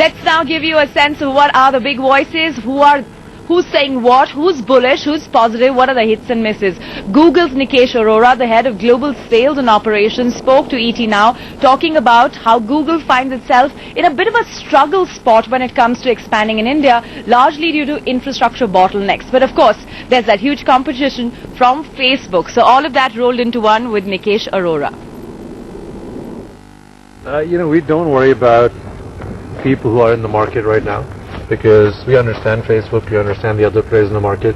Let's now give you a sense of what are the big voices, who's saying what, who's bullish, who's positive, what are the hits and misses. Google's Nikesh Arora, the head of global sales and operations, spoke to ET Now, talking about how Google finds itself in a bit of a struggle spot when it comes to expanding in India, largely due to infrastructure bottlenecks. But of course, there's that huge competition from Facebook. So all of that rolled into one with Nikesh Arora. We don't worry about people who are in the market right now, because we understand Facebook, we understand the other players in the market.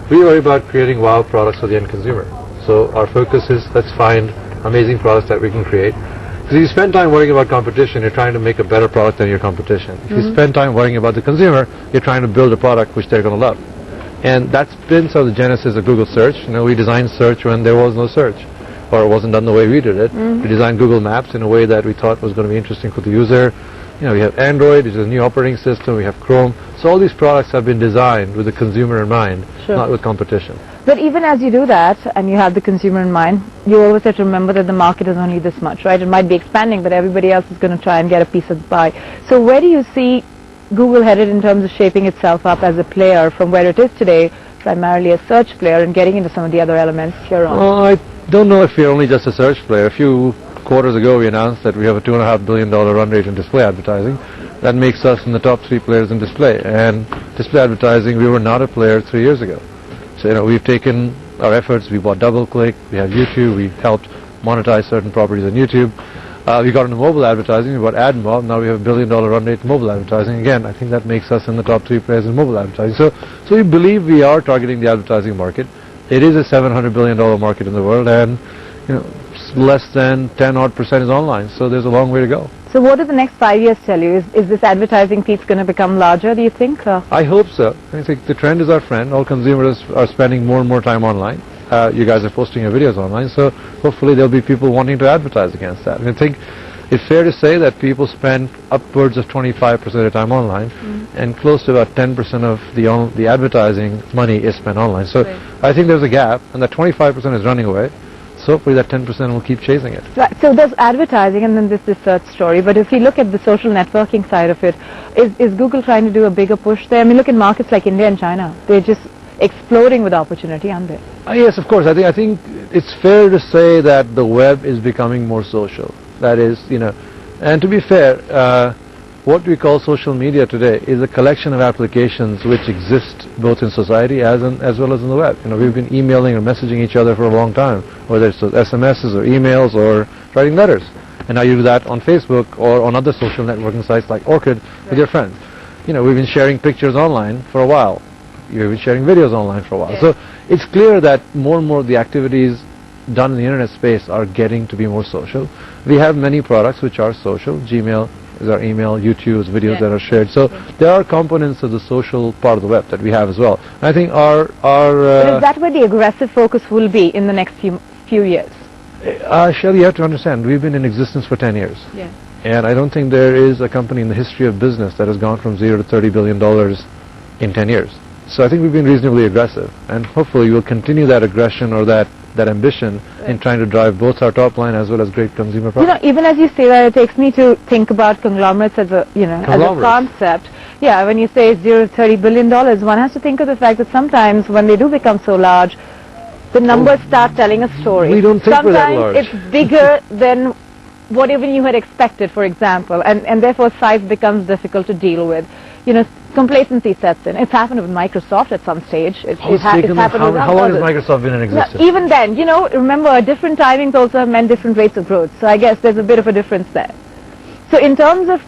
We worry about creating wow products for the end consumer. So our focus is, let's find amazing products that we can create. Because if you spend time worrying about competition, you're trying to make a better product than your competition. If you spend time worrying about the consumer, you're trying to build a product which they're going to love. And that's been sort of the genesis of Google Search. We designed search when there was no search, or it wasn't done the way we did it. We designed Google Maps in a way that we thought was going to be interesting for the user. We have Android, which is a new operating system, we have Chrome. So all these products have been designed with the consumer in mind, not with competition. But even as you do that, and you have the consumer in mind, you always have to remember that the market is only this much, right? It might be expanding, but everybody else is going to try and get a piece of the pie. So where do you see Google headed in terms of shaping itself up as a player from where it is today, primarily a search player, and getting into some of the other elements here on? Well, I don't know if we're only just a search player. A few quarters ago we announced that we have a $2.5 billion run rate in display advertising. That makes us in the top 3 players in display. And display advertising, we were not a player 3 years ago. So we've taken our efforts, we bought DoubleClick, we have YouTube, we helped monetize certain properties on YouTube. We got into mobile advertising, we bought AdMob, now we have a $1 billion run rate in mobile advertising. Again, I think that makes us in the top 3 players in mobile advertising. So we believe we are targeting the advertising market. It is a $700 billion market in the world, and less than 10% is online, so there's a long way to go. So what do the next 5 years tell you? Is this advertising piece going to become larger, do you think? I hope so. I think the trend is our friend. All consumers are spending more and more time online. You guys are posting your videos online, so hopefully there'll be people wanting to advertise against that. And I think it's fair to say that people spend upwards of 25% of their time online, and close to about 10% of the advertising money is spent online. So I think there's a gap, and that 25% is running away. So hopefully that 10% will keep chasing it. Right. So there's advertising, and then there's this search story. But if you look at the social networking side of it, is Google trying to do a bigger push there? I mean, look at markets like India and China. They're just exploding with opportunity, aren't they? Yes, of course. I think it's fair to say that the web is becoming more social. That is, and to be fair, what we call social media today is a collection of applications which exist both in society as well as in the web. We've been emailing or messaging each other for a long time, whether it's SMSs or emails or writing letters. And now you do that on Facebook or on other social networking sites like Orkut with your friends. We've been sharing pictures online for a while. You've been sharing videos online for a while. So it's clear that more and more of the activities done in the internet space are getting to be more social. We have many products which are social. Gmail is our email, YouTube is videos that are shared. So there are components of the social part of the web that we have as well. I think our but is that where the aggressive focus will be in the next few years? Shelley, you have to understand, we've been in existence for 10 years. Yeah. And I don't think there is a company in the history of business that has gone from 0 to $30 billion in 10 years. So I think we've been reasonably aggressive, and hopefully we'll continue that aggression or that ambition in trying to drive both our top line as well as great consumer products. Even as you say that, it takes me to think about conglomerates as a as a concept. Yeah, when you say 0 to $30 billion, one has to think of the fact that sometimes when they do become so large, the numbers start telling a story. We don't think we're that large. Sometimes it's bigger than what even you had expected, for example, and therefore size becomes difficult to deal with. Complacency sets in. It's happened with Microsoft at some stage. It's happened with how long has Microsoft been in existence? Even then, remember, different timings also have meant different rates of growth. So I guess there's a bit of a difference there. So in terms of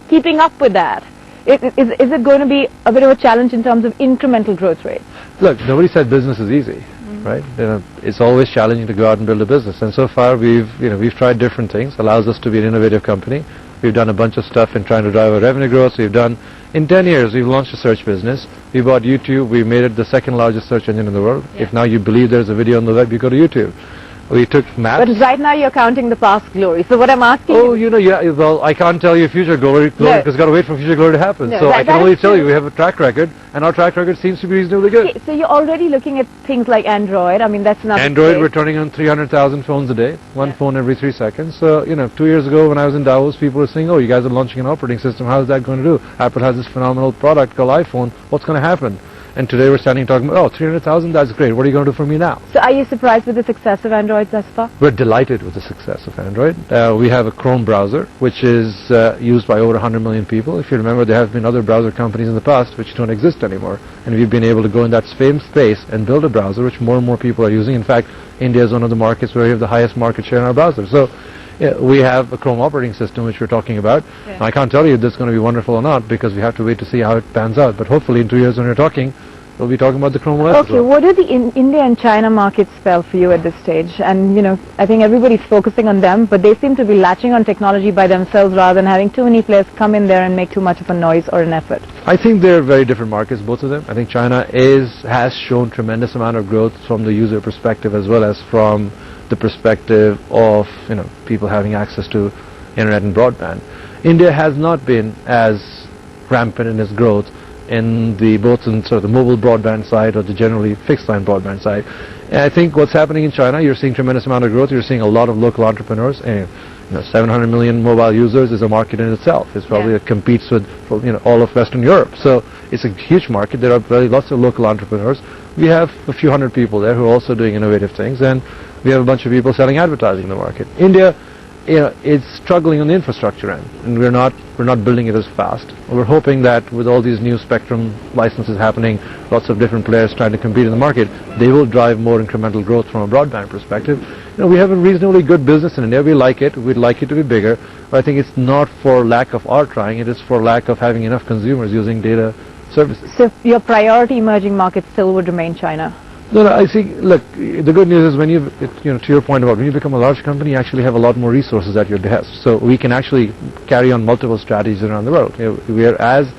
keeping up with that, is it going to be a bit of a challenge in terms of incremental growth rates? Look, nobody said business is easy, right? It's always challenging to go out and build a business. And so far, we've tried different things. Allows us to be an innovative company. We've done a bunch of stuff in trying to drive our revenue growth. In 10 years, we've launched a search business. We bought YouTube. We made it the second largest search engine in the world. If now you believe there's a video on the web, you go to YouTube. We took maps. But right now you're counting the past glory. So what I'm asking Oh, you... well, I can't tell you future glory because I've got to wait for future glory to happen. No, so I that can only is tell you true. we have a track record, and our track record seems to be reasonably good. Okay, so you're already looking at things like Android. I mean, that's another Android, space. we're turning on 300,000 phones a day, one phone every 3 seconds. So, 2 years ago when I was in Davos, people were saying, oh, you guys are launching an operating system. How is that going to do? Apple has this phenomenal product called iPhone. What's going to happen? And today we're standing talking about, 300,000, that's great. What are you going to do for me now? So are you surprised with the success of Android thus far? We're delighted with the success of Android. We have a Chrome browser, which is used by over 100 million people. If you remember, there have been other browser companies in the past which don't exist anymore. And we've been able to go in that same space and build a browser which more and more people are using. In fact, India is one of the markets where we have the highest market share in our browser. So we have a Chrome operating system which we're talking about. Yeah. I can't tell you if this is going to be wonderful or not because we have to wait to see how it pans out. But hopefully in 2 years when we're talking, we'll be talking about the Chrome OS as Okay, well. what do the India and China markets spell for you at this stage? And, I think everybody's focusing on them, but they seem to be latching on technology by themselves rather than having too many players come in there and make too much of a noise or an effort. I think they're very different markets, both of them. I think China has shown tremendous amount of growth from the user perspective as well as from the perspective of people having access to internet and broadband. India has not been as rampant in its growth in both in sort of the mobile broadband side or the generally fixed line broadband side. And I think what's happening in China, you're seeing tremendous amount of growth. You're seeing a lot of local entrepreneurs, and 700 million mobile users is a market in itself. It's probably it competes with all of Western Europe. So it's a huge market. There are really lots of local entrepreneurs. We have a few hundred people there who are also doing innovative things, and we have a bunch of people selling advertising in the market. India, is struggling on the infrastructure end, and we're not building it as fast. We're hoping that with all these new spectrum licenses happening, lots of different players trying to compete in the market, they will drive more incremental growth from a broadband perspective. We have a reasonably good business in India. We like it. We'd like it to be bigger, but I think it's not for lack of our trying. It is for lack of having enough consumers using data services. So your priority emerging market still would remain China? No, I think, look, the good news is when to your point about when you become a large company, you actually have a lot more resources at your behest. So we can actually carry on multiple strategies around the world. We are as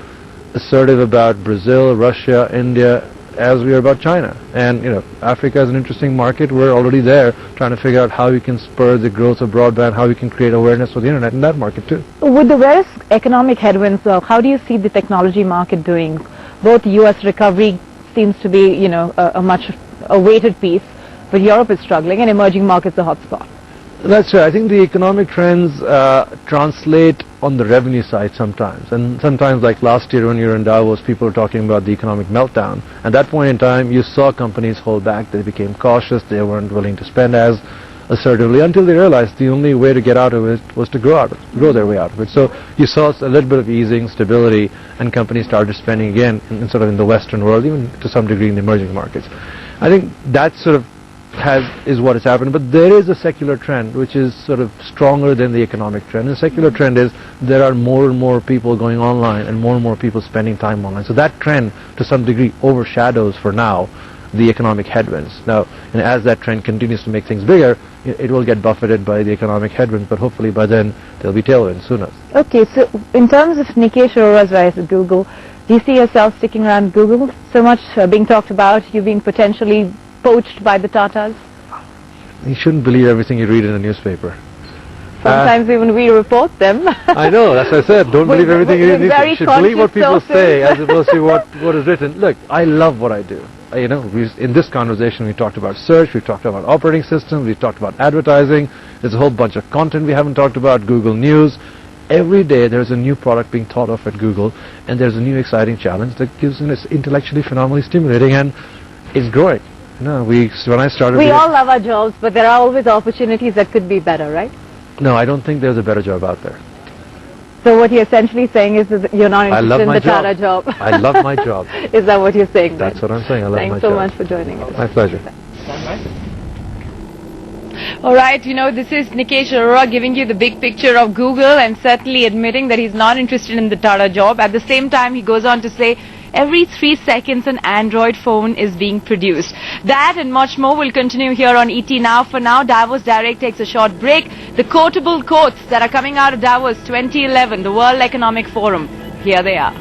assertive about Brazil, Russia, India as we are about China. And, Africa is an interesting market. We're already there trying to figure out how we can spur the growth of broadband, how we can create awareness for the internet in that market too. With the various economic headwinds, how do you see the technology market doing? Both U.S. recovery seems to be, a weighted piece, but Europe is struggling and emerging markets a hotspot. That's right. I think the economic trends translate on the revenue side sometimes. And sometimes, like last year when you were in Davos, people were talking about the economic meltdown. At that point in time, you saw companies hold back. They became cautious. They weren't willing to spend as assertively until they realized the only way to get out of it was to grow their way out of it. So you saw a little bit of easing, stability, and companies started spending again in the Western world, even to some degree in the emerging markets. I think that sort of is what has happened, but there is a secular trend which is sort of stronger than the economic trend. The secular trend is there are more and more people going online and more people spending time online. So that trend to some degree overshadows for now the economic headwinds. Now, and as that trend continues to make things bigger, it will get buffeted by the economic headwinds, but hopefully by then there'll be tailwinds sooner. Okay, so in terms of Nikesh Arora's rise at Google, do you see yourself sticking around Google? So much being talked about, you being potentially poached by the Tatas? You shouldn't believe everything you read in a newspaper. Sometimes even we report them. I know, that's what I said. Don't believe everything you read in the newspaper. You should believe what people say as opposed to what is written. Look, I love what I do. In this conversation we talked about search, we talked about operating systems, we talked about advertising. There's a whole bunch of content we haven't talked about, Google News. Every day there's a new product being thought of at Google, and there's a new exciting challenge that gives it's intellectually phenomenally stimulating, and it's growing. When I started... We all love our jobs, but there are always opportunities that could be better, right? No, I don't think there's a better job out there. So what you're essentially saying is that you're not interested in the Tata job. I love my job. Is that what you're saying? That's what I'm saying. I love my job. Thanks so much for joining us. My pleasure. All right, this is Nikesh Arora giving you the big picture of Google and certainly admitting that he's not interested in the Tata job. At the same time, he goes on to say every 3 seconds an Android phone is being produced. That and much more will continue here on ET Now. For now, Davos Direct takes a short break. The quotable quotes that are coming out of Davos 2011, the World Economic Forum, here they are.